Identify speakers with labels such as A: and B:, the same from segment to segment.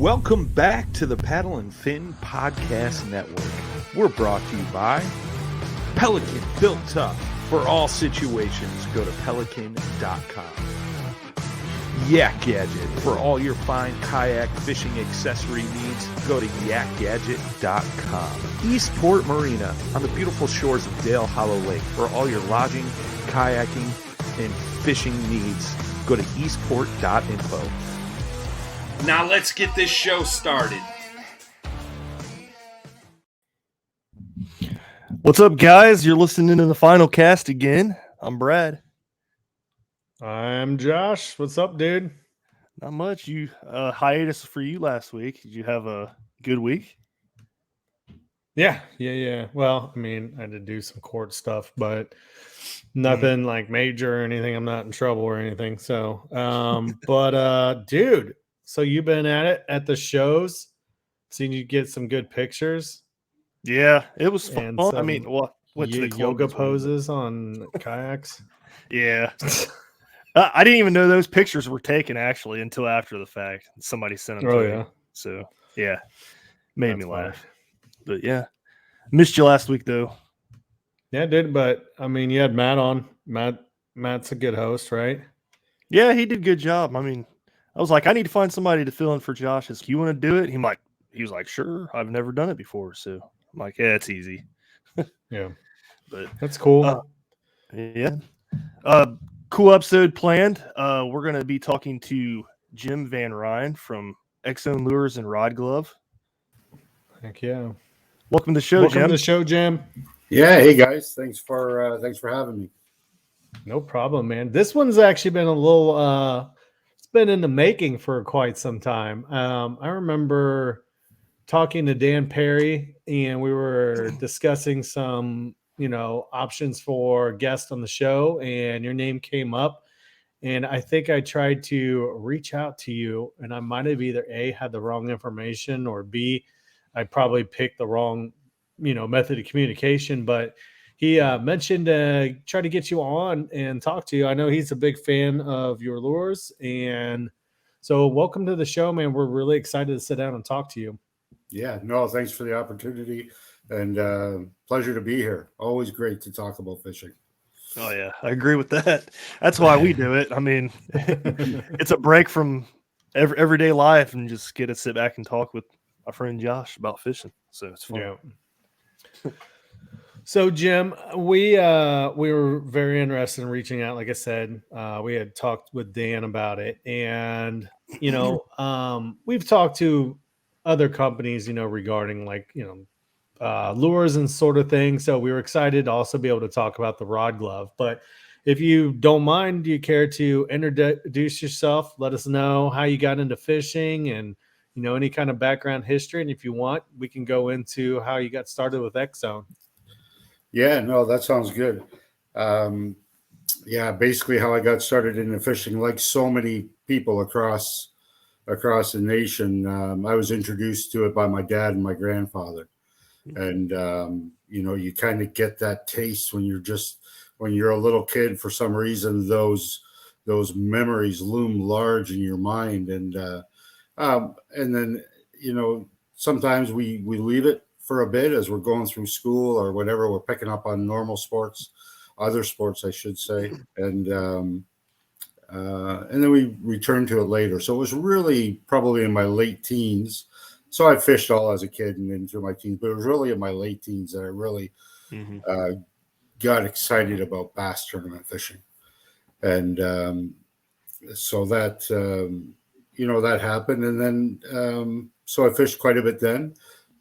A: Welcome back to the Paddle and Fin Podcast Network. We're brought to you by Pelican, built tough for all situations. Go to pelican.com. Yak Gadget, for all your fine kayak fishing accessory needs. Go to yakgadget.com. Eastport Marina, on the beautiful shores of Dale Hollow Lake. For all your lodging, kayaking, and fishing needs, go to eastport.info. Now let's get this show started.
B: What's up, guys? You're listening to the final cast again. I'm Brad.
C: I'm Josh. What's up, dude?
B: Not much. You hiatus for you last week. Did you have a good week?
C: Yeah. Well, I mean, I had to do some court stuff, but nothing like major or anything. I'm not in trouble or anything. So, dude, so you've been at it at the shows, seen you get some good pictures.
B: Yeah, it was fun. I mean, went to the
C: yoga poses on kayaks.
B: Yeah. I didn't even know those pictures were taken actually until after the fact. Somebody sent them to me. So, yeah, made me laugh. But yeah, missed you last week though.
C: Yeah, dude. But I mean, you had Matt on. Matt's a good host, right?
B: Yeah, he did a good job. I mean, I was like, I need to find somebody to fill in for Josh. You want to do it? He was like, sure. I've never done it before, so I'm like, yeah, it's easy.
C: Yeah,
B: but
C: that's cool.
B: Yeah. Cool episode planned. We're going to be talking to Jim Van Ryn from Xzone Lures and Rod Glove.
C: Heck yeah!
B: Welcome to the show, Jim.
C: Welcome to the show, Jim.
D: Yeah, hey guys, thanks for having me.
C: No problem, man. This one's actually been a little. It's been in the making for quite some time. I remember talking to Dan Perry, and we were discussing some options for guests on the show, and your name came up, and I think I tried to reach out to you, and I might have either A, had the wrong information, or B, I probably picked the wrong method of communication. But he mentioned try to get you on and talk to you. I know he's a big fan of your lures, and so welcome to the show, man. We're really excited to sit down and talk to you.
D: Yeah, no, thanks for the opportunity, and pleasure to be here. Always great to talk about fishing.
B: Oh yeah, I agree with that. That's why we do it. I mean, it's a break from everyday life, and just get to sit back and talk with my friend Josh about fishing. So it's fun.
C: Yeah. So Jim, we were very interested in reaching out. Like I said, we had talked with Dan about it, and we've talked to other companies, regarding lures and sort of thing. So we were excited to also be able to talk about the Rod Glove. But if you don't mind, do you care to introduce yourself? Let us know how you got into fishing and, any kind of background history. And if you want, we can go into how you got started with Xzone.
D: Yeah, no, that sounds good. Basically how I got started into fishing, like so many people across the nation. I was introduced to it by my dad and my grandfather. And, you kind of get that taste when you're a little kid. For some reason, those memories loom large in your mind. And then, sometimes we leave it for a bit as we're going through school or whatever. We're picking up on other sports, I should say. And then we returned to it later. So it was really probably in my late teens. So I fished all as a kid and into my teens, but it was really in my late teens that I really got excited about bass tournament fishing. And so that, that happened. And then, so I fished quite a bit then.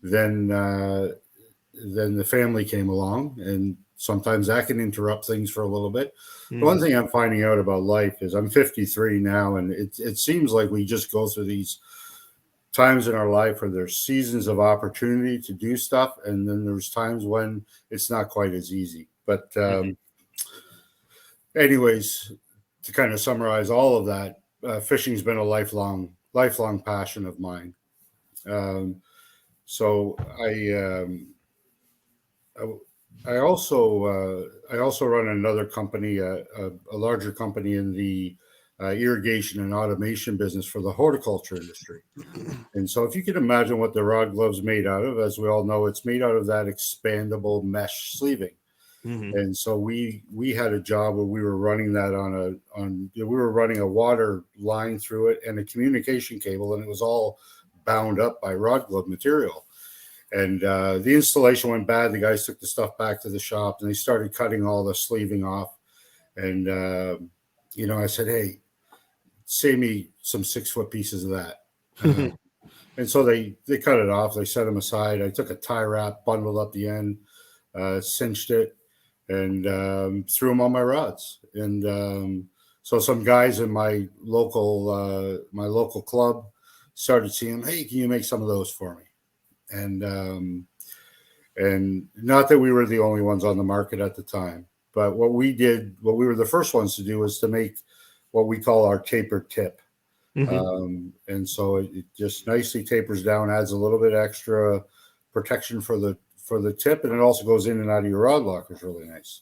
D: Then the family came along, and sometimes that can interrupt things for a little bit. The one thing I'm finding out about life is I'm 53 now, and it seems like we just go through these times in our life where there's seasons of opportunity to do stuff, and then there's times when it's not quite as easy. But anyways, to kind of summarize all of that, fishing's been a lifelong passion of mine. So I also run another company, a larger company in the irrigation and automation business for the horticulture industry. And so if you can imagine what the rod glove's made out of, as we all know, it's made out of that expandable mesh sleeving. And so we had a job where we were running that we were running a water line through it and a communication cable, and it was all bound up by rod glove material. And the installation went bad. The guys took the stuff back to the shop and they started cutting all the sleeving off. And I said, hey, save me some 6-foot pieces of that. And so they cut it off. They set them aside. I took a tie wrap, bundled up the end, cinched it, and threw them on my rods. And so some guys in my local club started seeing, hey, can you make some of those for me? And not that we were the only ones on the market at the time, but what we were the first ones to do was to make what we call our tapered tip. And so it just nicely tapers down, adds a little bit extra protection for the tip, and it also goes in and out of your rod lockers really nice.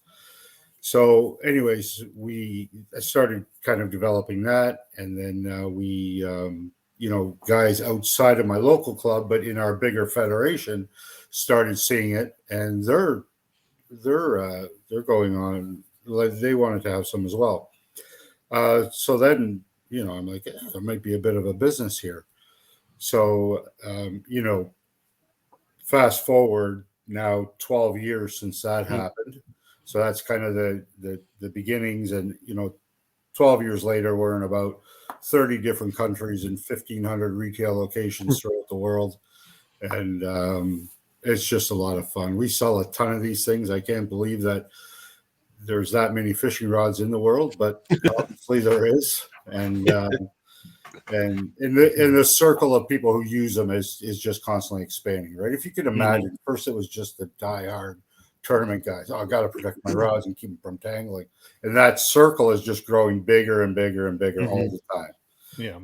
D: So anyways, I started kind of developing that, and then we guys outside of my local club, but in our bigger federation, started seeing it, and they're going on, like they wanted to have some as well. So then, I'm like, there might be a bit of a business here. So, fast forward now 12 years since that happened. So that's kind of the beginnings. And, 12 years later, we're in about 30 different countries and 1,500 retail locations throughout the world. And it's just a lot of fun. We sell a ton of these things. I can't believe that there's that many fishing rods in the world, but obviously there is. And in the circle of people who use them is just constantly expanding, right? If you could imagine, first it was just the diehard tournament guys. Oh, I got to protect my rods and keep them from tangling. And that circle is just growing bigger and bigger and bigger all the time.
C: Yeah.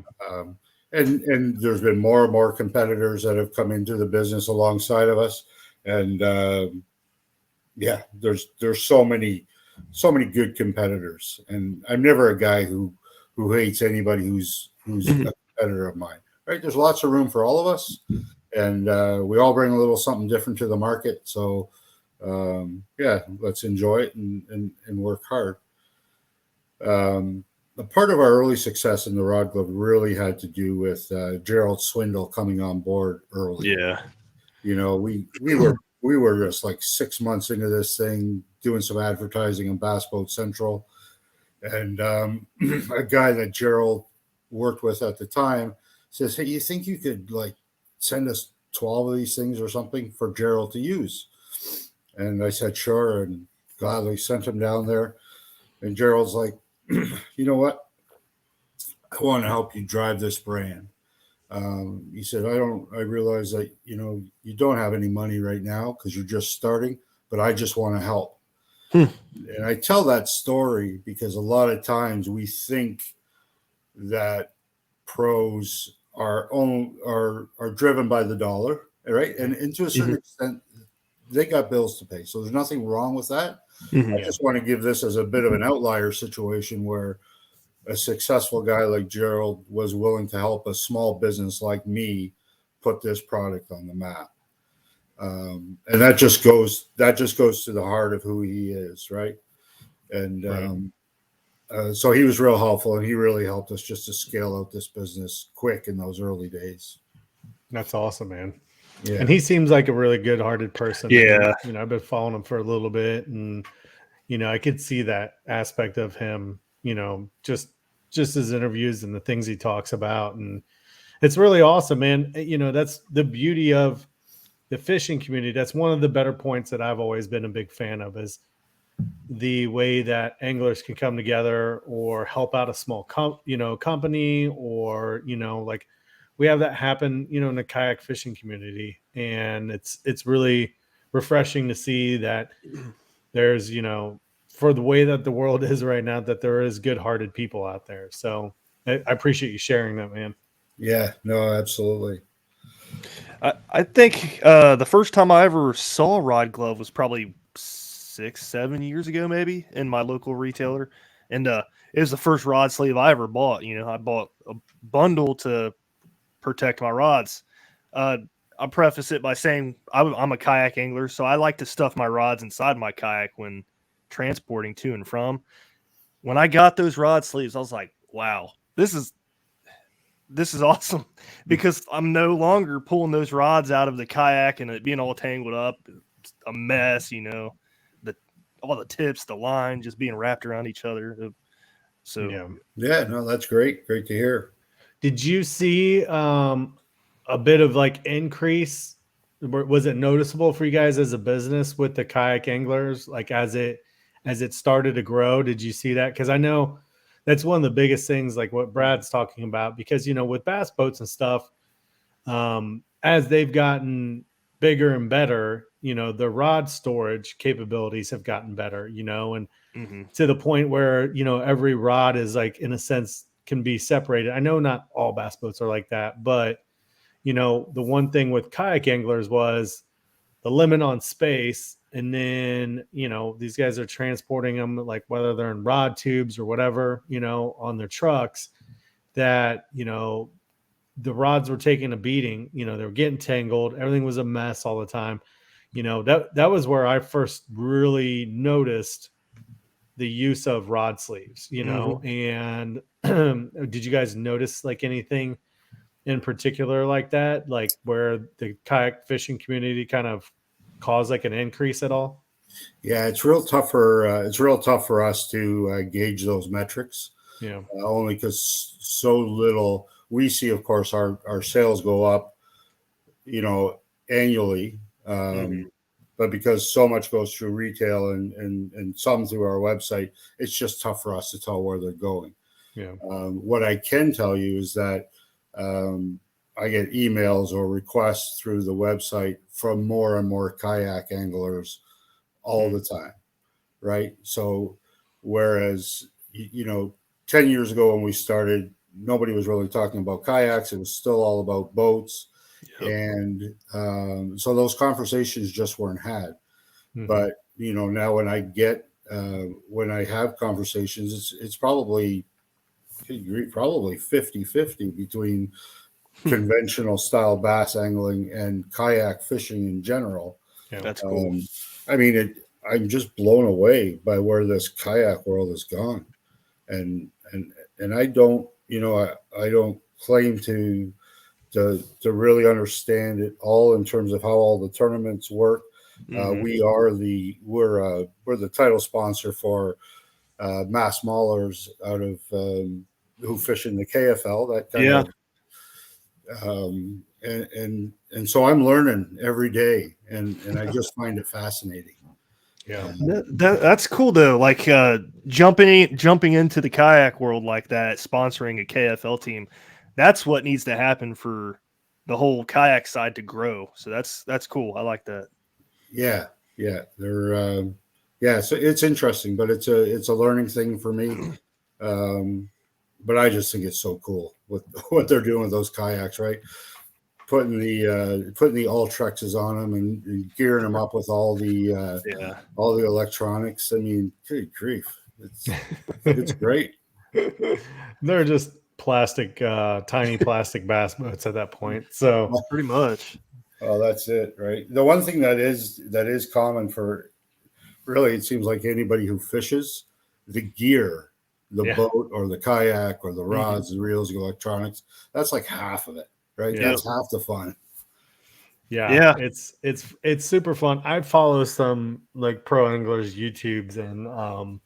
D: And there's been more and more competitors that have come into the business alongside of us. And there's so many good competitors. And I'm never a guy who hates anybody who's a competitor of mine, right? There's lots of room for all of us, and we all bring a little something different to the market. So, let's enjoy it and work hard. A part of our early success in the rod glove really had to do with Gerald Swindle coming on board early.
B: Yeah,
D: we were just like 6 months into this thing, doing some advertising on Bass Boat Central. And a guy that Gerald worked with at the time says, hey, you think you could send us 12 of these things or something for Gerald to use? And I said, sure. And gladly sent him down there. And Gerald's like, you know what? I want to help you drive this brand. He said, I realize that, you don't have any money right now because you're just starting, but I just want to help. And I tell that story because a lot of times we think that pros are driven by the dollar, right? And to a certain extent, they got bills to pay. So there's nothing wrong with that. I just want to give this as a bit of an outlier situation where a successful guy like Gerald was willing to help a small business like me put this product on the map. And that just goes to the heart of who he is, right? And so he was real helpful, and he really helped us just to scale out this business quick in those early days.
C: That's awesome, man.
D: Yeah.
C: And he seems like a really good-hearted person.
B: Yeah.
C: I've been following him for a little bit, and I could see that aspect of him, just his interviews and the things he talks about, and it's really awesome, man. That's the beauty of the fishing community. That's one of the better points that I've always been a big fan of, is the way that anglers can come together or help out a small company, or we have that happen in the kayak fishing community, and it's really refreshing to see that there's for the way that the world is right now, that there is good-hearted people out there. So I appreciate you sharing that, man.
D: Yeah, no, absolutely.
B: I think the first time I ever saw a rod glove was probably 6-7 years ago, maybe, in my local retailer. And it was the first rod sleeve I ever bought. You know, I bought a bundle to protect my rods. I'll preface it by saying I'm a kayak angler, so I like to stuff my rods inside my kayak when transporting to and from. When I got those rod sleeves, I was like, wow, this is awesome, because I'm no longer pulling those rods out of the kayak and it being all tangled up. It's a mess, you know, all the tips, the line just being wrapped around each other. So
D: yeah, no, that's great. Great to hear.
C: Did you see a bit of like increase? Was it noticeable for you guys as a business with the kayak anglers? Like as it started to grow, did you see that? Because I know that's one of the biggest things, like what Brad's talking about, because, you know, with bass boats and stuff, as they've gotten bigger and better, you know, the rod storage capabilities have gotten better, you know, and to the point where, you know, every rod is like, in a sense, can be separated. I know not all bass boats are like that, but, you know, the one thing with kayak anglers was the limit on space. And then, you know, these guys are transporting them, like whether they're in rod tubes or whatever, you know, on their trucks, that, you know, the rods were taking a beating, you know, they were getting tangled. Everything was a mess all the time. You know, that was where I first really noticed the use of rod sleeves, you know. And did you guys notice like anything in particular like that, like where the kayak fishing community kind of caused like an increase at all?
D: Yeah, it's real tough for us to gauge those metrics.
C: Yeah,
D: only because so little we see. Of course, our sales go up, you know, annually, but because so much goes through retail and some through our website, it's just tough for us to tell where they're going.
C: Yeah.
D: What I can tell you is that I get emails or requests through the website from more and more kayak anglers all the time, right? So whereas, you know, 10 years ago when we started, nobody was really talking about kayaks. It was still all about boats. And so those conversations just weren't had. But, you know, now when I have conversations, it's probably 50-50 between conventional style bass angling and kayak fishing in general.
B: Yeah, that's cool.
D: I mean, I'm just blown away by where this kayak world has gone. And I don't, you know, I don't claim to really understand it all in terms of how all the tournaments work. We're the title sponsor for Mass Maulers out of who fish in the KFL. That kind of, and so I'm learning every day, and I just find it fascinating.
C: Yeah,
B: that's cool though. Like jumping into the kayak world like that, sponsoring a KFL team, that's what needs to happen for the whole kayak side to grow. So that's cool. I like that.
D: Yeah, they're so it's interesting, but it's a learning thing for me. But I just think it's so cool with what they're doing with those kayaks, right? Putting the Ultrexes on them and gearing them up with all the electronics. I mean, good grief, it's great.
C: They're just plastic, tiny plastic bass boats at that point. So
B: pretty much.
D: Oh, that's it, right? The one thing that is common for really, it seems like anybody who fishes, the gear, the boat or the kayak or the rods, the reels, the electronics, that's like half of it. Right, that's half the fun.
C: Yeah, it's super fun. I follow some like pro anglers YouTubes, and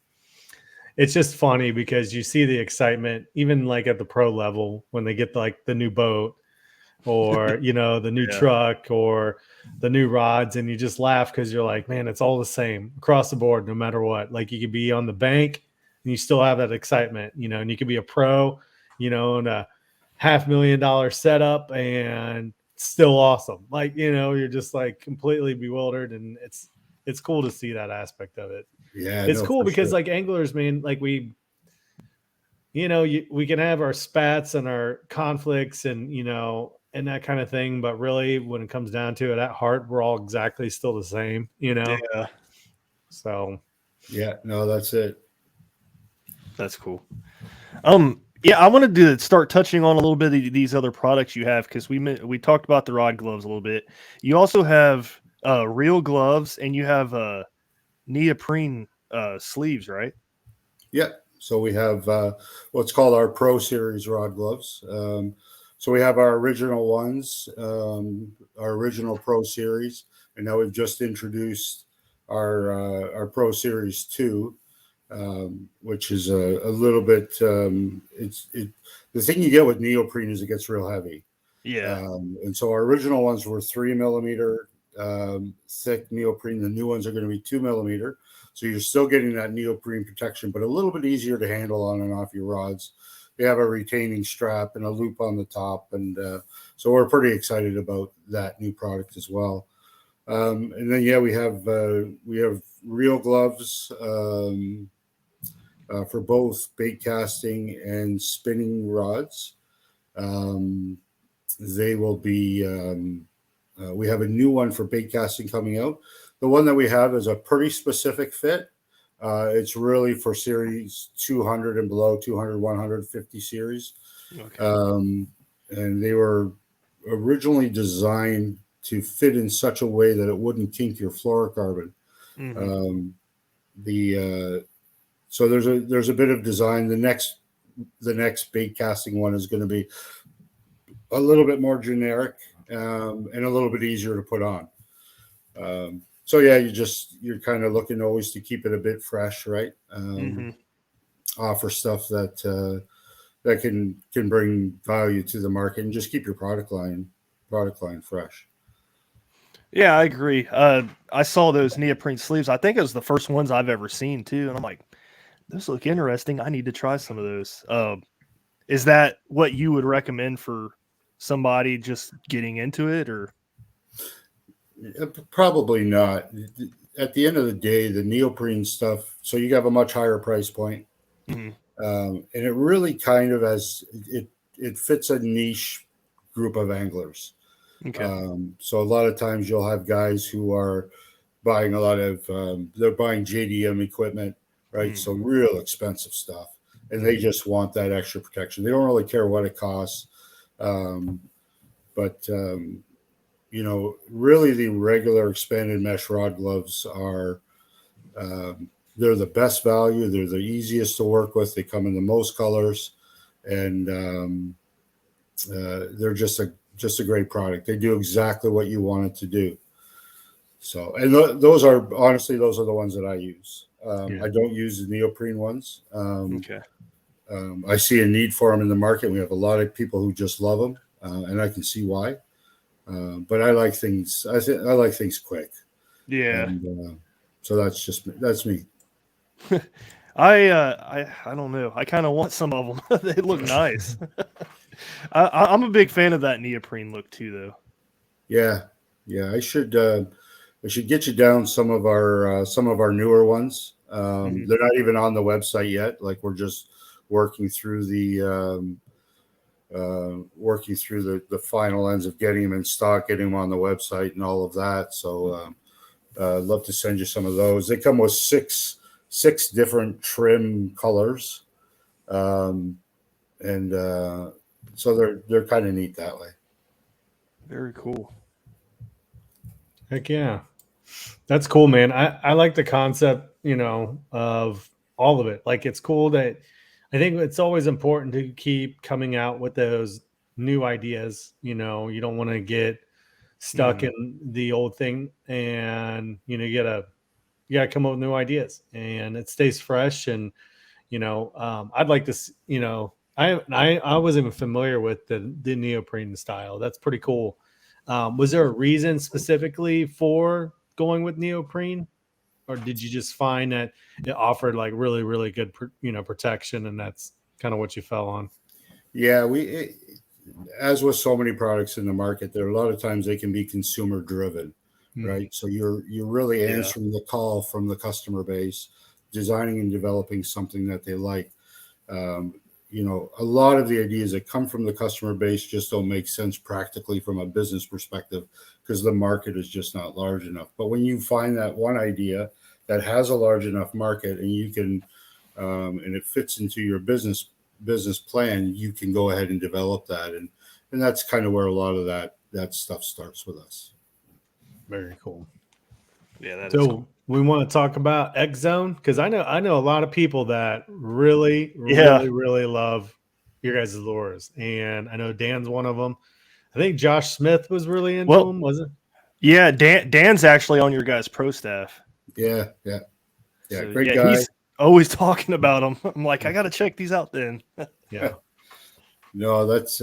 C: it's just funny because you see the excitement even like at the pro level when they get like the new boat or you know the new truck or the new rods, and you just laugh because you're like, man, it's all the same across the board no matter what. Like you could be on the bank and you still have that excitement, you know, and you could be a pro, you know, and a $500,000 setup and still awesome. Like, you know, you're just like completely bewildered, and it's cool to see that aspect of it.
D: Yeah,
C: it's cool because like anglers, man, like we can have our spats and our conflicts and, you know, and that kind of thing. But really when it comes down to it, at heart, we're all exactly still the same, you know?
B: Yeah.
C: So
D: yeah, no, that's it.
B: That's cool. Yeah, I wanted to start touching on a little bit of these other products you have, because we talked about the rod gloves a little bit. You also have real gloves, and you have neoprene sleeves, right?
D: Yeah. So we have what's called our Pro Series rod gloves. So we have our original ones, our original Pro Series, and now we've just introduced our Pro Series 2, which is a little bit. The thing you get with neoprene is it gets real heavy.
B: Yeah.
D: And so our original ones were 3 millimeter thick neoprene. The new ones are going to be 2 millimeter. So you're still getting that neoprene protection, but a little bit easier to handle on and off your rods. They have a retaining strap and a loop on the top, and so we're pretty excited about that new product as well. And then we have real gloves for both bait casting and spinning rods. They will be. We have a new one for bait casting coming out. The one that we have is a pretty specific fit. It's really for series 200 and below, 200, 150 series. Okay. And they were originally designed to fit in such a way that it wouldn't kink your fluorocarbon. Mm-hmm. So there's a bit of design. The next bait casting one is going to be a little bit more generic and a little bit easier to put on. So yeah, you're kind of looking always to keep it a bit fresh, right? Offer stuff that can bring value to the market and just keep your product line fresh.
B: Yeah, I agree. I saw those neoprene sleeves. I think it was the first ones I've ever seen too, and I'm like, those look interesting. I need to try some of those. Is that what you would recommend for somebody just getting into it, or?
D: Probably not. At the end of the day, the neoprene stuff, so you have a much higher price point. Mm-hmm. And it really kind of it fits a niche group of anglers. Okay. So a lot of times you'll have guys who are buying a lot of they're buying JDM equipment, right? Mm-hmm. So real expensive stuff, and they just want that extra protection. They don't really care what it costs, but really the regular expanded mesh rod gloves are, they're the best value. They're the easiest to work with. They come in the most colors, and they're just a great product. They do exactly what you want it to do. So, and those are the ones that I use. I don't use the neoprene ones. Okay. I see a need for them in the market. We have a lot of people who just love them, and I can see why. But I like things. I like things quick.
B: Yeah.
D: And, so that's me.
B: I don't know. I kind of want some of them. They look nice. I'm a big fan of that neoprene look too, though.
D: Yeah. I should get you down some of our newer ones. Mm-hmm. They're not even on the website yet. Like, we're just working through the final ends of getting them in stock, getting them on the website and all of that. So I'd love to send you some of those. They come with six different trim colors. So they're kind of neat that way.
B: Very cool.
C: Heck yeah. That's cool, man. I like the concept, of all of it. Like, it's cool that I think it's always important to keep coming out with those new ideas. You don't want to get stuck in the old thing, and you gotta come up with new ideas, and it stays fresh. And I'd like to, I wasn't even familiar with the neoprene style. That's pretty cool. Was there a reason specifically for going with neoprene? Or did you just find that it offered like really, really good, protection, and that's kind of what you fell on?
D: Yeah, as with so many products in the market, there are a lot of times they can be consumer driven, right? So you're really answering the call from the customer base, designing and developing something that they like. A lot of the ideas that come from the customer base just don't make sense practically from a business perspective, because the market is just not large enough. But when you find that one idea that has a large enough market, and you can and it fits into your business plan, you can go ahead and develop that. And that's kind of where a lot of that stuff starts with us.
C: Very cool.
B: Yeah, that is
C: cool. We want to talk about Xzone, because I know a lot of people that really love your guys' lures, and I know Dan's one of them. I think Josh Smith was really into them, wasn't?
B: Yeah, Dan's actually on your guys' pro staff.
D: Yeah,
B: So,
D: great guy.
B: He's always talking about them. I'm like, I got to check these out then.
C: Yeah.
D: No, that's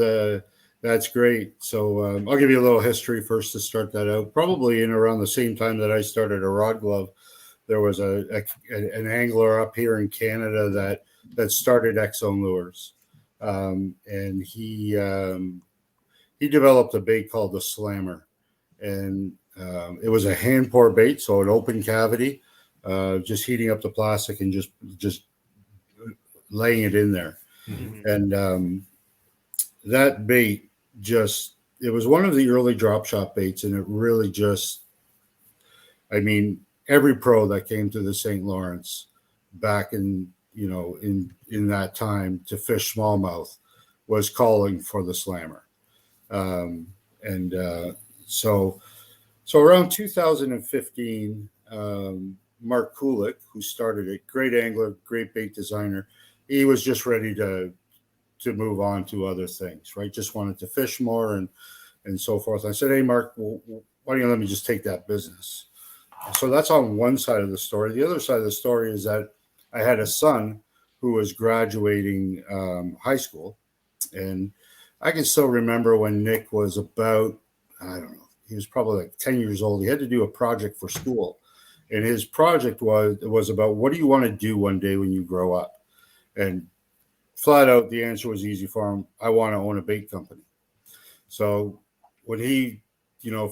D: great. So I'll give you a little history first to start that out. Probably in around the same time that I started a rod glove, there was an angler up here in Canada that started Xzone lures, and he developed a bait called the Slammer, and it was a hand pour bait, so an open cavity, just heating up the plastic and just laying it in there, and that bait it was one of the early drop shot baits, and it really every pro that came to the St. Lawrence back in that time to fish smallmouth was calling for the Slammer. So around 2015, Mark Kulik, who started it, great angler, great bait designer, he was just ready to move on to other things, right? Just wanted to fish more and so forth. I said, hey, Mark, why don't you let me just take that business? So that's on one side of the story. The other side of the story is that I had a son who was graduating high school, and I can still remember when Nick was about, I don't know, he was probably like 10 years old. He had to do a project for school, and his project was about, what do you want to do one day when you grow up? And flat out, the answer was easy for him. I want to own a bait company. So when he,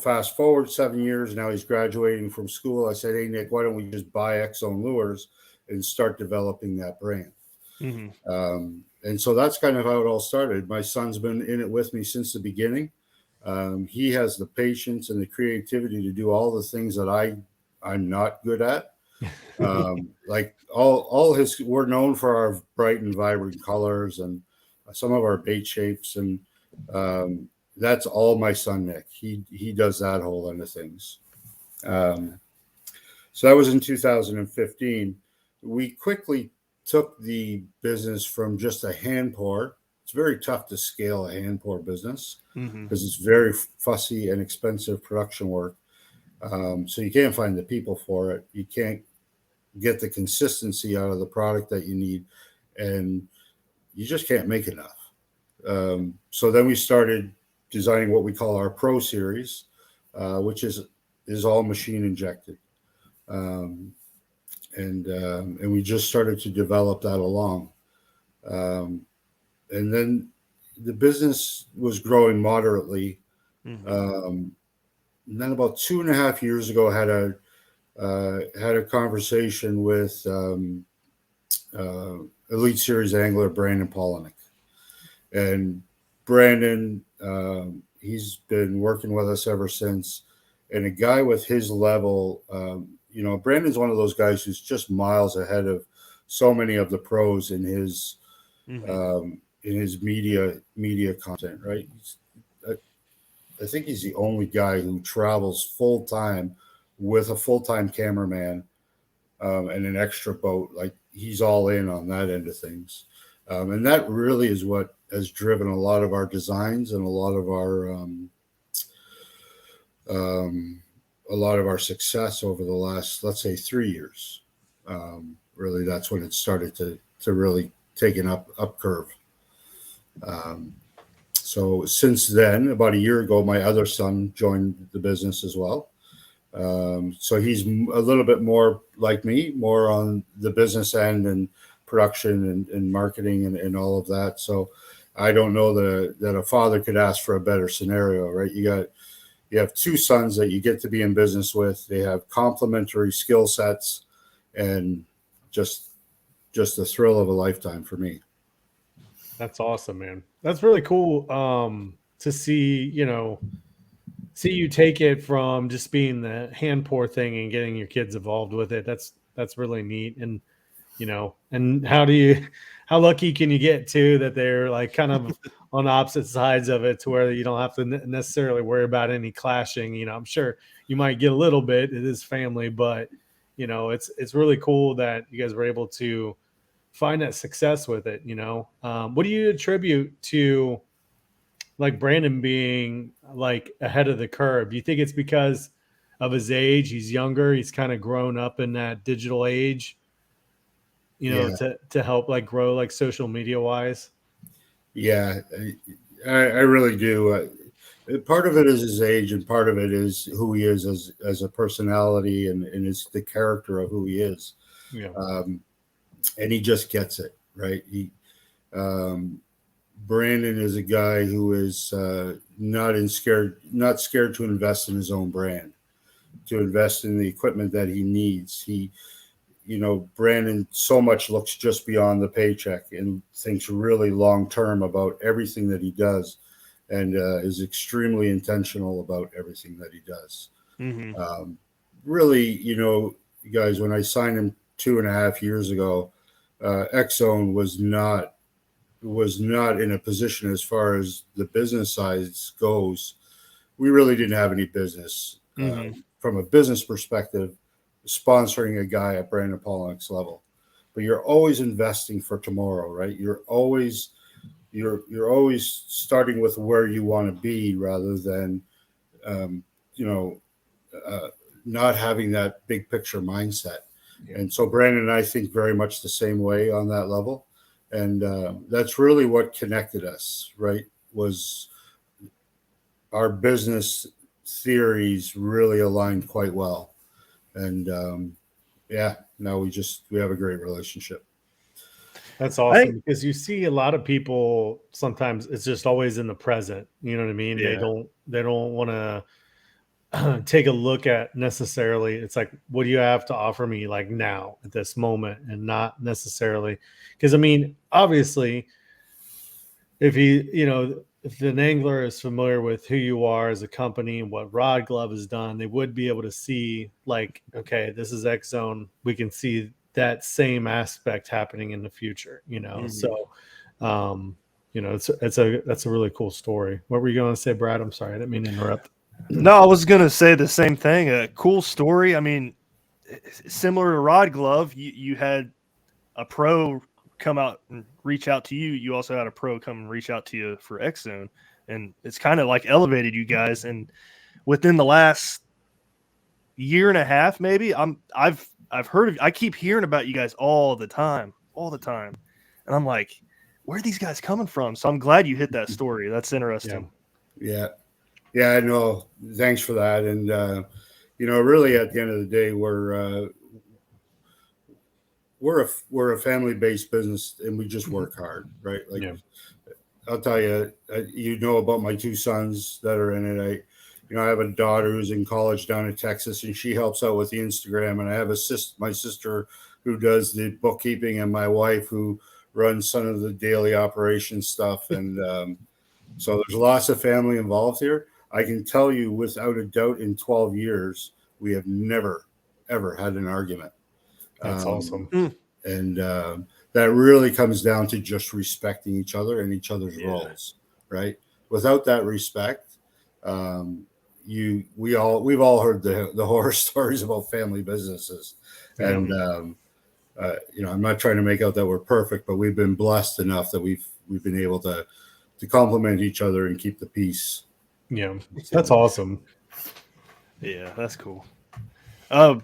D: fast forward 7 years, now he's graduating from school, I said, hey, Nick, why don't we just buy Xzone Lures and start developing that brand? And so that's kind of how it all started. My son's been in it with me since the beginning. He has the patience and the creativity to do all the things that I'm not good at. Like we're known for our bright and vibrant colors and some of our bait shapes, and that's all my son Nick. He does that whole end of things. So that was in 2015. We quickly took the business from just a hand pour. It's very tough to scale a hand pour business because it's very fussy and expensive production work. So you can't find the people for it. You can't get the consistency out of the product that you need, and you just can't make enough. So then we started designing what we call our Pro Series, which is all machine injected. And we just started to develop that along. And then the business was growing moderately. And then about 2.5 years ago, I had a conversation with Elite Series angler Brandon Palaniuk. And Brandon, he's been working with us ever since. And a guy with his level, Brandon's one of those guys who's just miles ahead of so many of the pros in his media content, right? I think he's the only guy who travels full time with a full-time cameraman and an extra boat. Like, he's all in on that end of things. And that really is what has driven a lot of our designs and a lot of our success over the last, let's say, 3 years. Really, that's when it started to really take an up curve. So since then, about a year ago, my other son joined the business as well. So he's a little bit more like me, more on the business end and production and marketing and all of that. So I don't know that a father could ask for a better scenario, right? You have two sons that you get to be in business with. They have complementary skill sets, and just the thrill of a lifetime for me.
C: That's awesome, man. That's really cool to see, see you take it from just being the hand pour thing and getting your kids involved with it. That's really neat. And and how lucky can you get too that they're like kind of on opposite sides of it to where you don't have to necessarily worry about any clashing. I'm sure you might get a little bit, it is family, but it's really cool that you guys were able to find that success with it. What do you attribute to like Brandon being like ahead of the curve? Do you think it's because of his age? He's younger, he's kind of grown up in that digital age, to help like grow like social media wise?
D: Yeah, I really do. Part of it is his age, and part of it is who he is as a personality, and is the character of who he is.
C: Yeah.
D: And he just gets it, right? Brandon is a guy who is not scared to invest in his own brand, to invest in the equipment that he needs. Brandon so much looks just beyond the paycheck and thinks really long term about everything that he does, and is extremely intentional about everything that he does.
B: Mm-hmm.
D: Really, guys, when I signed him 2.5 years ago, Xzone was not in a position as far as the business size goes. We really didn't have any business from a business perspective sponsoring a guy at Brandon Palaniuk's level. But you're always investing for tomorrow, right? You're always starting with where you want to be rather than not having that big picture mindset. Yeah. And so Brandon and I think very much the same way on that level. And that's really what connected us, right? Was our business theories really aligned quite well. And now we have a great relationship.
C: That's awesome, because you see a lot of people sometimes it's just always in the present. You know what I mean? Yeah. They don't want to take a look at necessarily. It's like, what do you have to offer me like now at this moment, and not necessarily because obviously if if an angler is familiar with who you are as a company and what Rod Glove has done, they would be able to see like, okay, this is Xzone. We can see that same aspect happening in the future, Mm-hmm. So, that's a really cool story. What were you going to say, Brad? I'm sorry, I didn't mean to interrupt.
B: No, I was going to say the same thing. A cool story. Similar to Rod Glove, you had a pro come out and reach out to you. You also had a pro come and reach out to you for Xzone, and it's kind of like elevated you guys. And within the last year and a half, maybe I've heard of. I keep hearing about you guys all the time, and I'm like, where are these guys coming from? So I'm glad you hit that story. That's interesting.
D: Yeah, I know. Thanks for that. And really, at the end of the day, we're a family-based business, and we just work hard, right? Like, I'll tell you, about my two sons that are in it. I have a daughter who's in college down in Texas, and she helps out with the Instagram. And I have my sister who does the bookkeeping, and my wife who runs some of the daily operation stuff. And so there's lots of family involved here. I can tell you without a doubt, in 12 years, we have never, ever had an argument.
C: That's awesome.
D: And that really comes down to just respecting each other and each other's roles, right? Without that respect, we've all heard the horror stories about family businesses. And I'm not trying to make out that we're perfect, but we've been blessed enough that we've been able to complement each other and keep the peace.
C: Yeah, that's awesome.
B: Yeah, that's cool. Go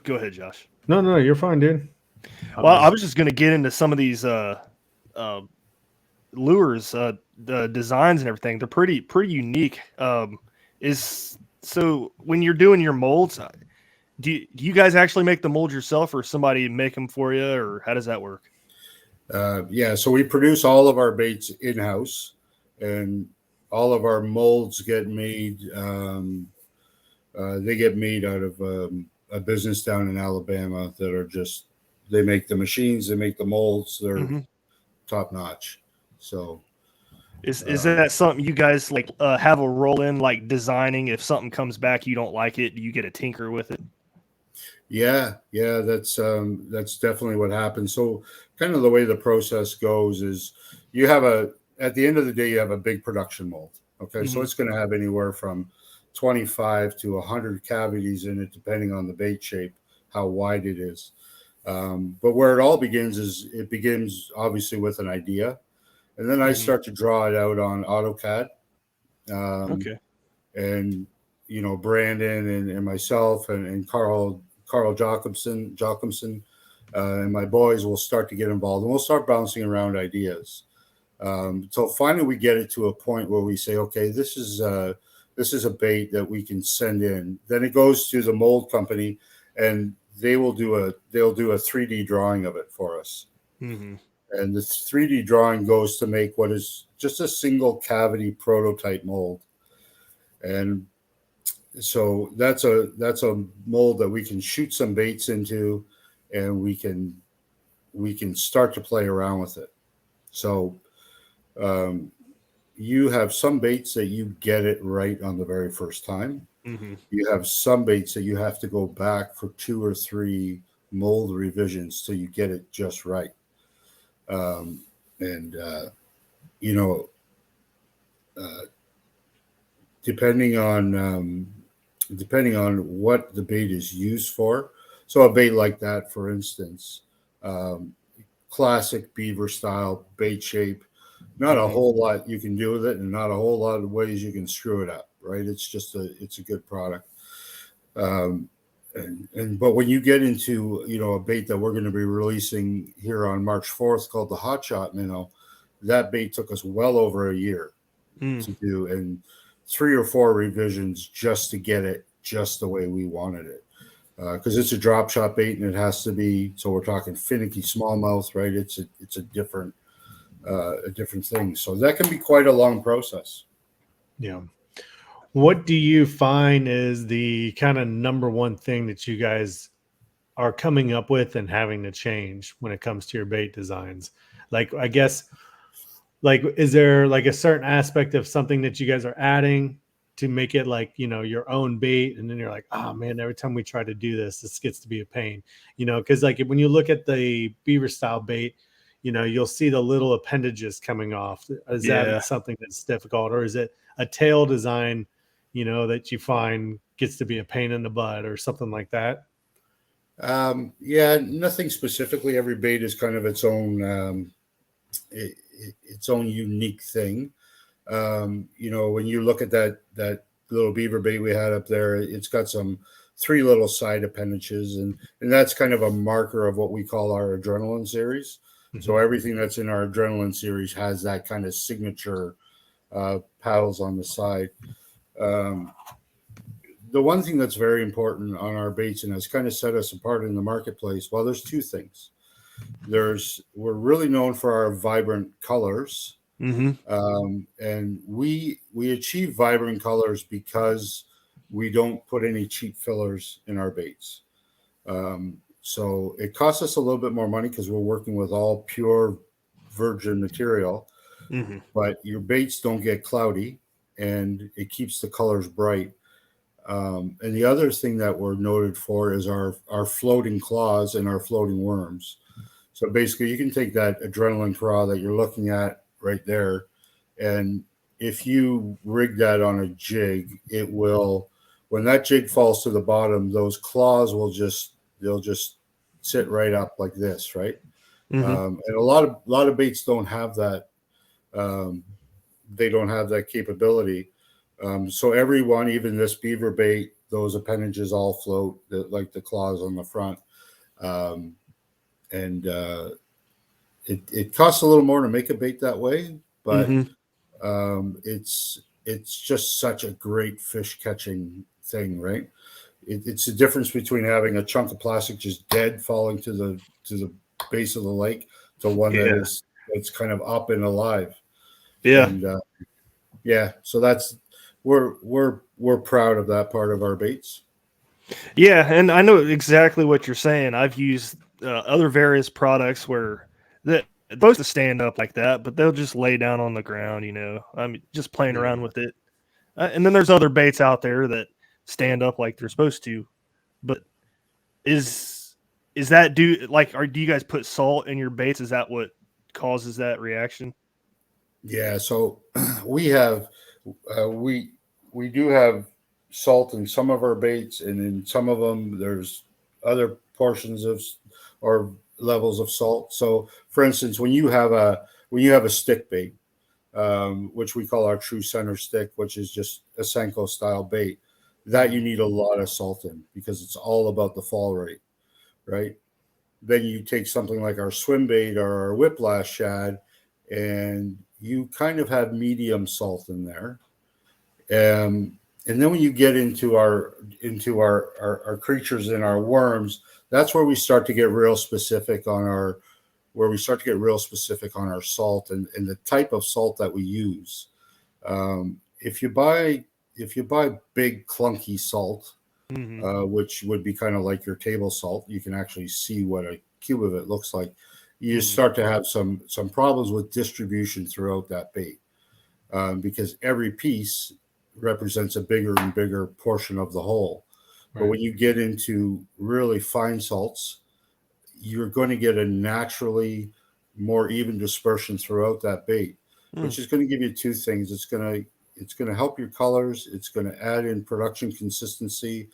B: ahead, Josh.
C: No, you're fine, dude.
B: Well, I was just going to get into some of these lures, the designs and everything. They're pretty unique. So when you're doing your molds, do you guys actually make the molds yourself, or somebody make them for you, or how does that work?
D: So we produce all of our baits in-house, and all of our molds get made. They get made out of a business down in Alabama that are they make the machines, they make the molds, they're top notch. So
B: is that something you guys like have a role in, like designing? If something comes back you don't like it, do you get a tinker with it?
D: Yeah, that's definitely what happens. So kind of the way the process goes is you have at the end of the day, you have a big production mold. Okay. So it's going to have anywhere from 25 to 100 cavities in it, depending on the bait shape, how wide it is. But where it all begins is it begins obviously with an idea. And then I start to draw it out on AutoCAD.
B: Okay.
D: And, Brandon and myself and Carl Jacobson, and my boys will start to get involved, and we'll start bouncing around ideas. So finally we get it to a point where we say, okay, this is a bait that we can send in. Then it goes to the mold company, and they'll do a 3D drawing of it for us. And the 3D drawing goes to make what is just a single cavity prototype mold. And so that's a mold that we can shoot some baits into, and we can start to play around with it. So you have some baits that you get it right on the very first time. You have some baits that you have to go back for 2 or 3 mold revisions till you get it just right. Depending on what the bait is used for. So a bait like that, for instance, classic beaver style bait shape, not a whole lot you can do with it, and not a whole lot of ways you can screw it up, right? It's just it's a good product. But when you get into, a bait that we're going to be releasing here on March 4th called the Hot Shot Minnow, that bait took us well over a year to do, and 3 or 4 revisions just to get it just the way we wanted it. Because it's a drop shot bait, and it has to be, so we're talking finicky smallmouth, right? It's a different thing. So that can be quite a long process.
C: Yeah. What do you find is the kind of number one thing that you guys are coming up with and having to change when it comes to your bait designs? Like, I guess, like, is there like a certain aspect of something that you guys are adding to make it like, your own bait? And then you're like, oh man, every time we try to do this gets to be a pain, because like when you look at the beaver style bait, you'll see the little appendages coming off. Is that something that's difficult, or is it a tail design, that you find gets to be a pain in the butt or something like that?
D: Nothing specifically. Every bait is kind of its own unique thing. When you look at that little beaver bait we had up there, it's got some 3 little side appendages, and that's kind of a marker of what we call our adrenaline series. So everything that's in our adrenaline series has that kind of signature paddles on the side. The one thing that's very important on our baits and has kind of set us apart in the marketplace, well, there's 2 things. We're really known for our vibrant colors. And we achieve vibrant colors because we don't put any cheap fillers in our baits. So it costs us a little bit more money because we're working with all pure virgin material, but your baits don't get cloudy, and it keeps the colors bright. And the other thing that we're noted for is our floating claws and our floating worms. So basically you can take that adrenaline claw that you're looking at right there, and if you rig that on a jig, it will, when that jig falls to the bottom, those claws they'll just sit right up like this, right? And a lot of baits don't have that. They don't have that capability. So every one, even this beaver bait, those appendages all float, like the claws on the front. It costs a little more to make a bait that way, but it's just such a great fish catching thing, right? It's the difference between having a chunk of plastic just dead falling to the base of the lake to one that's kind of up and alive. And so that's we're proud of that part of our baits.
B: Yeah, and I know exactly what you're saying. I've used other various products where they're supposed to stand up like that, but they'll just lay down on the ground, I mean, just playing around with it. And then there's other baits out there that stand up like they're supposed to, but Is that do you guys put salt in your baits? Is that what causes that reaction?
D: Yeah, so we have we do have salt in some of our baits, and in some of them there's other portions of or levels of salt. So, for instance, when you have a stick bait, which we call our true center stick, which is just a Senko style bait, that you need a lot of salt in because it's all about the fall rate, right? Then you take something like our swim bait or our whiplash shad, and you kind of have medium salt in there. And then when you get into our creatures and our worms, that's where we start to get real specific on our salt and the type of salt that we use. If you buy big clunky salt, which would be kind of like your table salt, you can actually see what a cube of it looks like. You start to have some problems with distribution throughout that bait, because every piece represents a bigger and bigger portion of the whole. Right. But when you get into really fine salts, you're going to get a naturally more even dispersion throughout that bait, which is going to give you two things. It's going to help your colors. It's going to add in production consistency,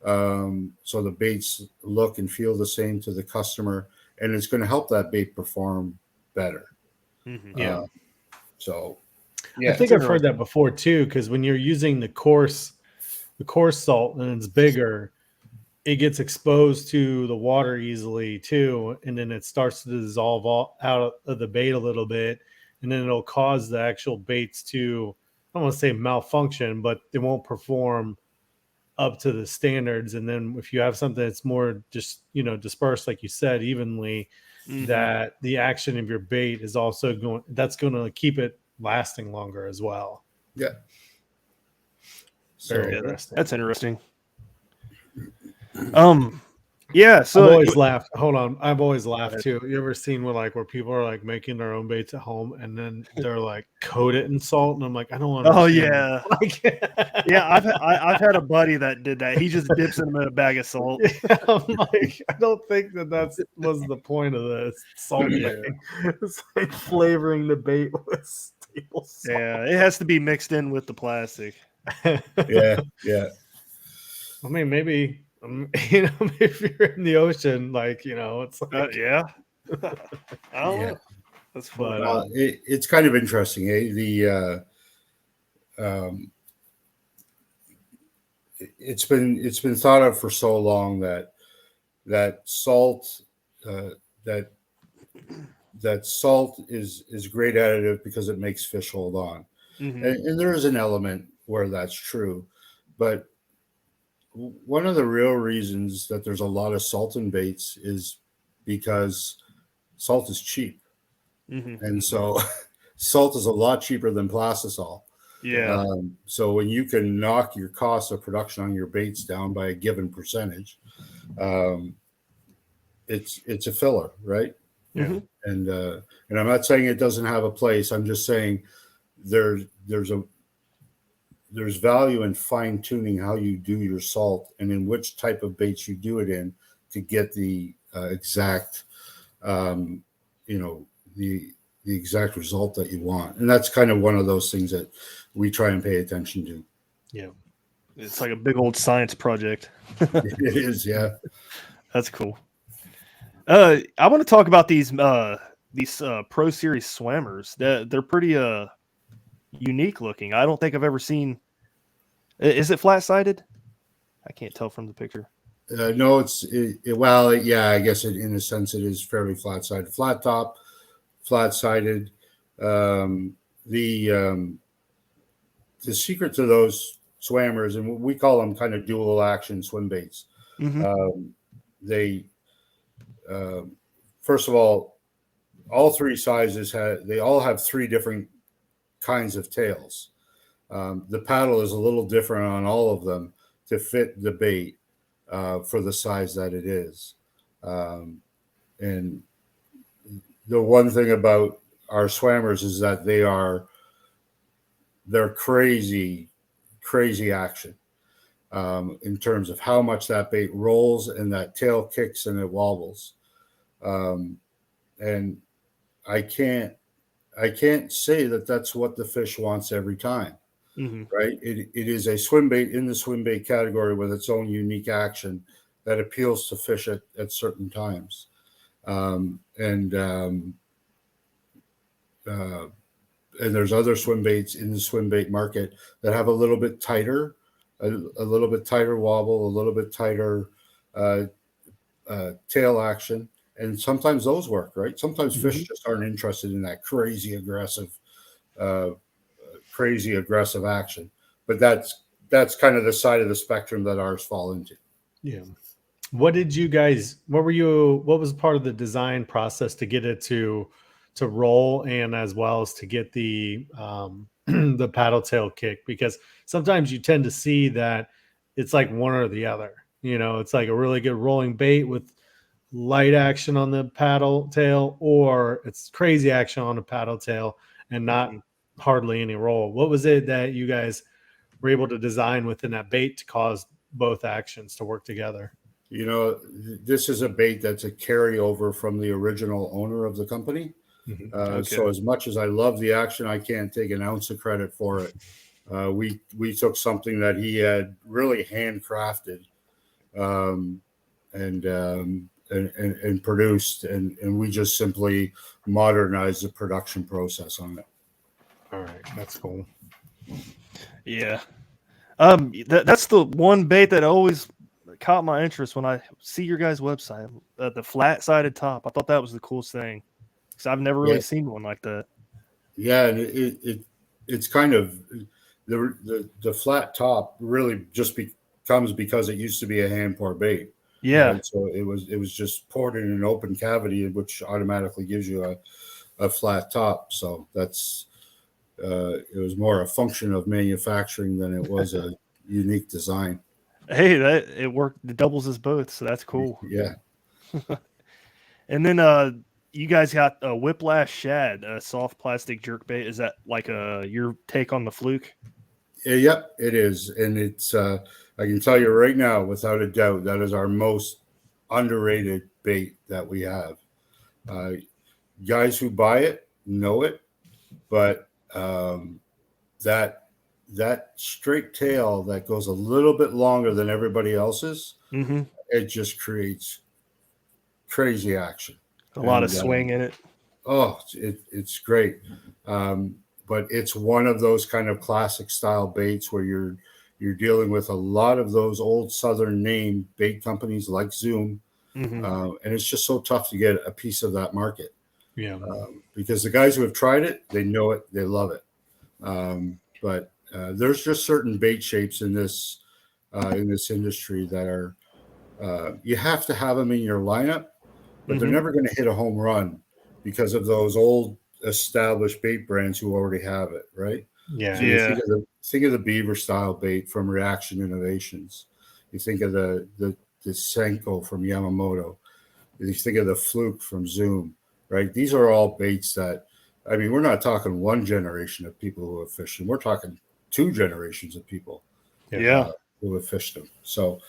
D: so the baits look and feel the same to the customer, and it's going to help that bait perform better.
C: Yeah.
D: So, yeah,
C: I think I've heard that before too, because when you're using the coarse salt and it's bigger, it gets exposed to the water easily too, and then it starts to dissolve out of the bait a little bit, and then it'll cause the actual baits to, I don't want to say malfunction, but they won't perform up to the standards. And then if you have something that's more just, dispersed, like you said, evenly, that the action of your bait is also going to keep it lasting longer as well.
D: Yeah.
C: Very interesting.
B: That's interesting. Yeah. So
C: I've always laughed. Hold on. I've always laughed too. You ever seen where people are like making their own baits at home and then they're like coat it in salt, and I'm like, I don't want to.
B: Oh yeah. Yeah. I've had a buddy that did that. He just dips them in a bag of salt.
C: Yeah, I'm like, I don't think that was the point of this salt thing. It's like flavoring the bait with table salt.
B: Yeah, it has to be mixed in with the plastic.
D: Yeah.
C: I mean, maybe if you're in the ocean, it's like,
B: yeah. I don't know. That's funny.
D: But, it's kind of interesting. It's been thought of for so long that salt that salt is great additive because it makes fish hold on, and there is an element where that's true, but one of the real reasons that there's a lot of salt in baits is because salt is cheap. And so salt is a lot cheaper than plastisol.
B: Yeah.
D: So when you can knock your cost of production on your baits down by a given percentage, it's a filler, right?
C: Yeah.
D: And I'm not saying it doesn't have a place. I'm just saying there's value in fine tuning how you do your salt and in which type of baits you do it in to get the exact, the exact result that you want. And that's kind of one of those things that we try and pay attention to.
B: Yeah. It's like a big old science project.
D: It is. Yeah.
B: That's cool. I want to talk about these Pro Series swammers. They're pretty unique looking. I don't think I've ever seen. Is it flat sided? I can't tell from the picture.
D: No, well, yeah, I guess in a sense it is fairly flat sided, flat top, flat sided. The secret to those swammers, and we call them kind of dual action swim baits. They first of all three sizes they all have three different kinds of tails. The paddle is a little different on all of them to fit the bait for the size that it is. And the one thing about our swammers is that they're crazy action. in terms of how much that bait rolls and that tail kicks and it wobbles. And I can't say that that's what the fish wants every time, right? It is a swim bait in the swim bait category with its own unique action that appeals to fish at certain times. And there's other swim baits in the swim bait market that have a little bit tighter wobble, a little bit tighter tail action. And sometimes those work, right? Sometimes fish just aren't interested in that crazy aggressive action. But that's kind of the side of the spectrum that ours fall into.
C: Yeah. What was part of the design process to get it to roll, and as well as to get the the paddle tail kick? Because sometimes you tend to see that it's like one or the other. It's like a really good rolling bait with light action on the paddle tail, or it's crazy action on the paddle tail and not hardly any roll. What was it that you guys were able to design within that bait to cause both actions to work together?
D: This is a bait that's a carryover from the original owner of the company. So as much as I love the action, I can't take an ounce of credit for it. We took something that he had really handcrafted and produced, and we just simply modernized the production process on it.
C: All right, that's cool.
B: Yeah. That's the one bait that always caught my interest when I see your guys' website. The flat-sided top. I thought that was the coolest thing, because I've never really seen one like that.
D: Yeah, and it's kind of the flat top really just comes because it used to be a hand pour bait.
B: Yeah.
D: Right? So it was just poured in an open cavity, which automatically gives you a flat top. So that's it was more a function of manufacturing than it was a unique design.
B: Hey, it worked. It doubles as both, so that's cool.
D: Yeah.
B: And then you guys got a Whiplash Shad, a soft plastic jerkbait. Is that like your take on the Fluke?
D: Yep, it is, and it's. I can tell you right now, without a doubt, that is our most underrated bait that we have. Guys who buy it know it, but that straight tail that goes a little bit longer than everybody else's, it just creates crazy action.
B: A lot of swing in it.
D: Oh, it's great. But it's one of those kind of classic style baits where you're dealing with a lot of those old Southern name bait companies like Zoom. And it's just so tough to get a piece of that market.
C: Yeah.
D: Because the guys who have tried it, they know it, they love it. But there's just certain bait shapes in this industry that are you have to have them in your lineup, but they're never going to hit a home run because of those old established bait brands who already have it, right?
C: Yeah.
D: So you think of the Beaver style bait from Reaction Innovations. You think of the Senko from Yamamoto. You think of the Fluke from Zoom, right? These are all baits that, I mean, we're not talking one generation of people who have fished them. We're talking 2 generations of people who have fished them. So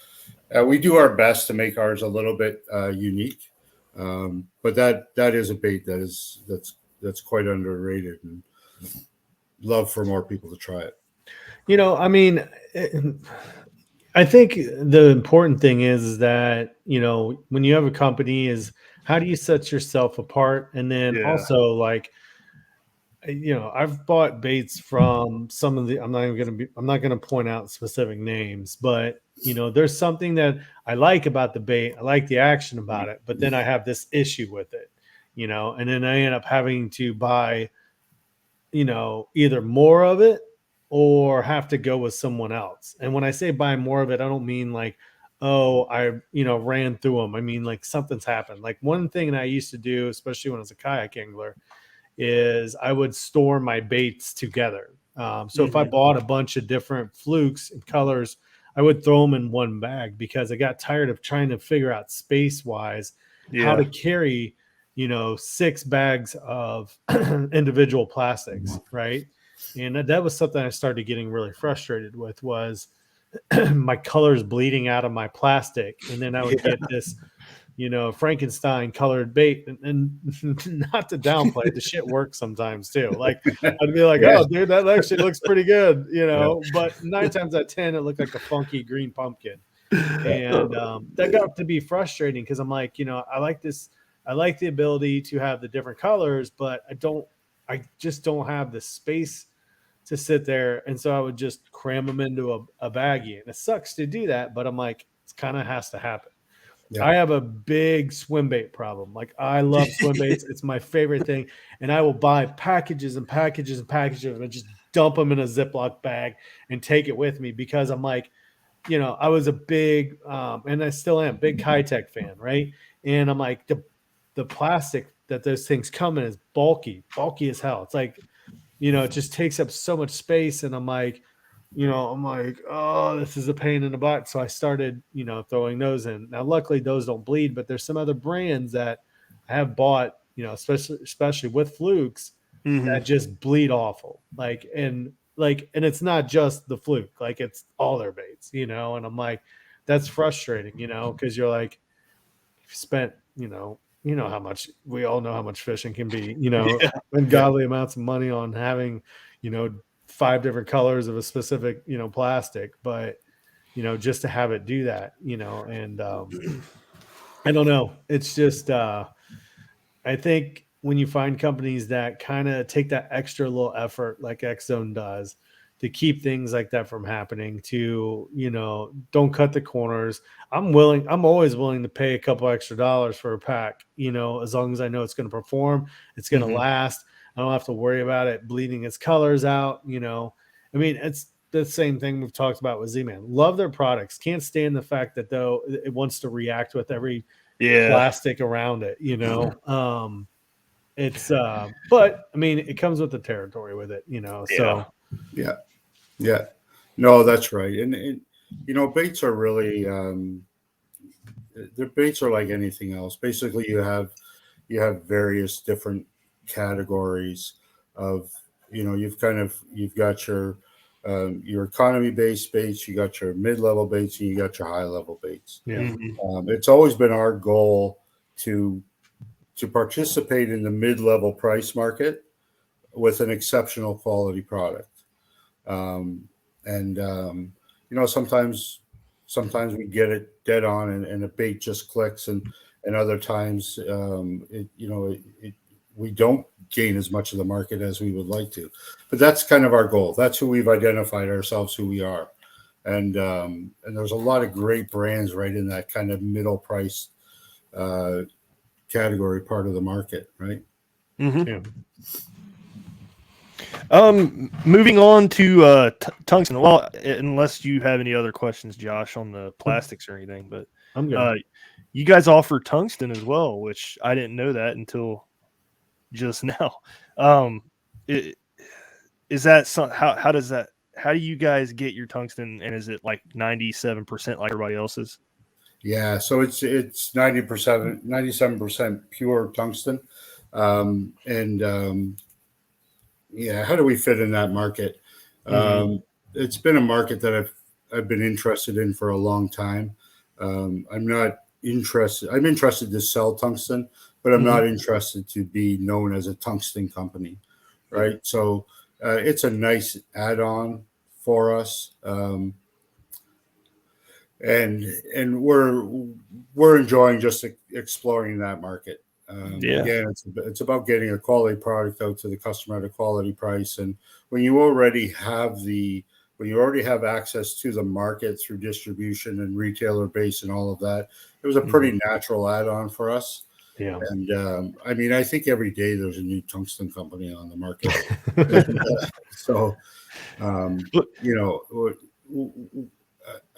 D: we do our best to make ours a little bit unique. But that is a bait that's quite underrated, and love for more people to try it.
C: I mean, I think the important thing is that, when you have a company, is how do you set yourself apart? And then also, like, I've bought baits from some of the, I'm not going to point out specific names, but there's something that I like about the bait. I like the action about it, but then I have this issue with it, and then I end up having to buy, either more of it or have to go with someone else. And when I say buy more of it, I don't mean like, oh, I, ran through them. I mean, like, something's happened. Like, one thing that I used to do, especially when I was a kayak angler, is I would store my baits together. So if I bought a bunch of different flukes and colors, I would throw them in one bag, because I got tired of trying to figure out space wise how to carry, 6 bags of individual plastics. Right. And that was something I started getting really frustrated with, was, my colors bleeding out of my plastic, and then I would get this, Frankenstein colored bait, and not to downplay, the shit works sometimes too. Like I'd be like, oh, dude, that actually looks pretty good, But 9 times out of 10, it looked like a funky green pumpkin, and that got to be frustrating because I'm like, I like this. I like the ability to have the different colors, but I just don't have the space to sit there. And so I would just cram them into a baggie. And it sucks to do that, but I'm like, it kind of has to happen. Yeah. I have a big swim bait problem. Like I love swim baits. It's my favorite thing. And I will buy packages and packages and packages and just dump them in a Ziploc bag and take it with me because I'm like, I was a big, and I still am, big Kitech fan, right? And I'm like, the plastic that those things come in is bulky as hell. It's like, it just takes up so much space. And I'm like, oh, this is a pain in the butt. So I started, throwing those in. Now, luckily those don't bleed, but there's some other brands that I have bought, especially with flukes that just bleed awful. And it's not just the fluke, like it's all their baits, and I'm like, that's frustrating, because you're like, you've spent, how much, we all know how much fishing can be, ungodly amounts of money on having, 5 different colors of a specific, plastic, but, just to have it do that, and I don't know. It's just, I think when you find companies that kind of take that extra little effort like Xzone does to keep things like that from happening, to, don't cut the corners. I'm always willing to pay a couple extra dollars for a pack, as long as I know it's going to perform, it's going to last. I don't have to worry about it bleeding its colors out. I mean, it's the same thing we've talked about with Z-Man. Love their products. Can't stand the fact that though it wants to react with every plastic around it, it's but I mean, it comes with the territory with it, so
D: yeah. No, that's right. And baits are really, their baits are like anything else. Basically you have various different categories of, you've got your economy based baits, you got your mid-level baits, and you got your high-level baits. It's always been our goal to participate in the mid-level price market with an exceptional quality product. Sometimes we get it dead on and a bait just clicks, and other times we don't gain as much of the market as we would like to. But that's kind of our goal. That's who we've identified ourselves, who we are. And there's a lot of great brands right in that kind of middle price category part of the market, right?
B: Moving on to tungsten. Well, unless you have any other questions, Josh, on the plastics or anything, but
C: I'm good.
B: You guys offer tungsten as well, which I didn't know that until just now. Is that how do you guys get your tungsten, and is it like 97% like everybody else's?
D: Yeah, so it's 97% pure tungsten. Yeah, how do we fit in that market? It's been a market that I've been interested in for a long time. I'm interested to sell tungsten, but I'm not interested to be known as a tungsten company, right? So it's a nice add-on for us, and we're enjoying just exploring that market. Again, it's about getting a quality product out to the customer at a quality price, and when you already have access to the market through distribution and retailer base and all of that, it was a pretty natural add-on for us.
C: Yeah.
D: And I mean, I think every day there's a new tungsten company on the market.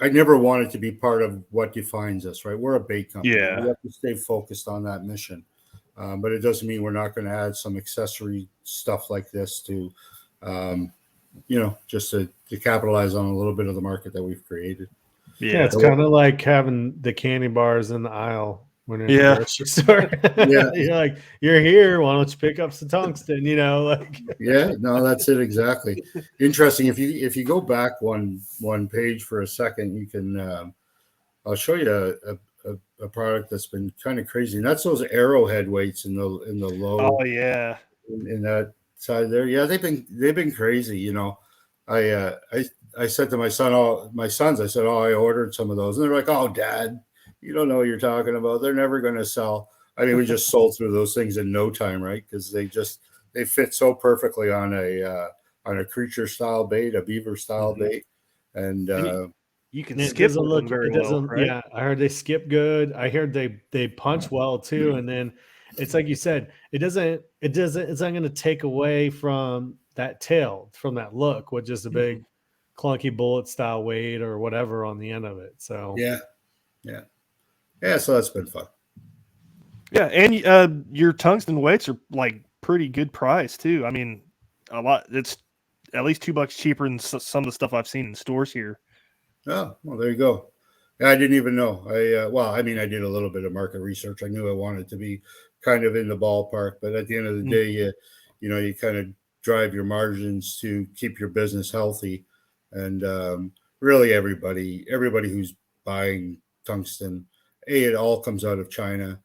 D: I never wanted to be part of what defines us, right? We're a bait company. We have to stay focused on that mission. But it doesn't mean we're not going to add some accessory stuff like this to, just to capitalize on a little bit of the market that we've created.
C: Yeah, it's kind of like having the candy bars in the aisle when you're at the grocery store.
D: Yeah.
C: You're like, you're here. Why don't you pick up some tungsten? You know, like.
D: Yeah, no, that's it exactly. Interesting. If you go back one page for a second, you can. I'll show you a product that's been kind of crazy, and that's those arrowhead weights in the low.
B: Oh yeah,
D: in that side there. Yeah, they've been crazy. You know, I said to my sons, I said, oh, I ordered some of those, and they're like, oh, Dad, you don't know what you're talking about. They're never going to sell. I mean, we just sold through those things in no time, right? Because they fit so perfectly on a creature style bait, a beaver style bait, and
B: you can
C: it
B: skip
C: doesn't look
B: very
C: it doesn't
B: well, right?
C: Yeah, I heard they skip good. I heard they punch well too, and then it's like you said, it's not going to take away from that tail, from that look with just a big clunky bullet style weight or whatever on the end of it. So
D: yeah, so that's been fun.
B: Yeah, and your tungsten weights are like pretty good price too. I mean, a lot. It's at least $2 cheaper than some of the stuff I've seen in stores here.
D: Oh, well, there you go. Yeah, I didn't even know. I mean, I did a little bit of market research. I knew I wanted to be kind of in the ballpark, but at the end of the day, you kind of drive your margins to keep your business healthy. And really, everybody who's buying tungsten, it all comes out of China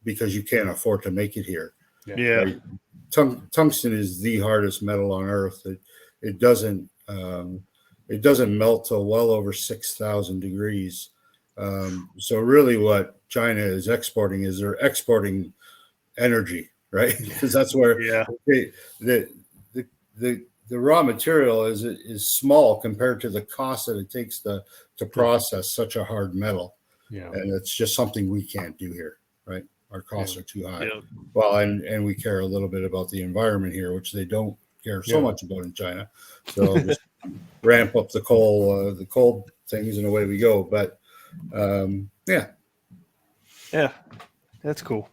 D: because you can't afford to make it here.
B: Yeah.
D: Right? Tungsten is the hardest metal on earth. It doesn't melt till well over 6,000 degrees. So really what China is exporting is they're exporting energy, right? Because that's where the raw material is small compared to the cost that it takes to process such a hard metal.
C: Yeah.
D: And it's just something we can't do here, right? Our costs are too high.
B: Yeah.
D: Well, and we care a little bit about the environment here, which they don't care so much about in China. So just ramp up the coal things and away we go. But yeah,
B: that's cool.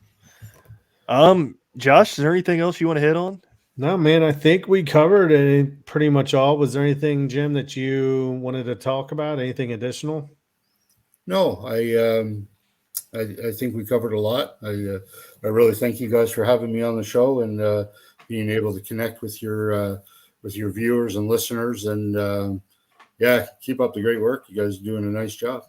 B: Josh, is there anything else you want to hit on?
C: No, man, I think we covered it pretty much all. Was there anything, Jim, that you wanted to talk about? Anything additional?
D: No, I think we covered a lot. I really thank you guys for having me on the show and being able to connect with your viewers and listeners. And keep up the great work. You guys are doing a nice job.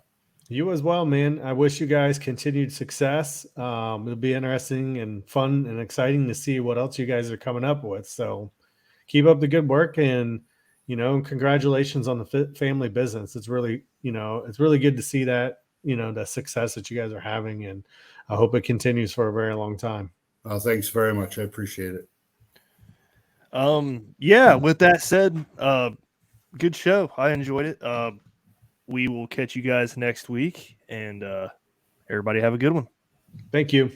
C: You as well, man. I wish you guys continued success. It'll be interesting and fun and exciting to see what else you guys are coming up with. So keep up the good work, and congratulations on the family business. It's really, it's really good to see that, the success that you guys are having, and I hope it continues for a very long time.
D: Well, thanks very much. I appreciate it.
B: With that said, good show. I enjoyed it. We will catch you guys next week, and everybody have a good one.
C: Thank you.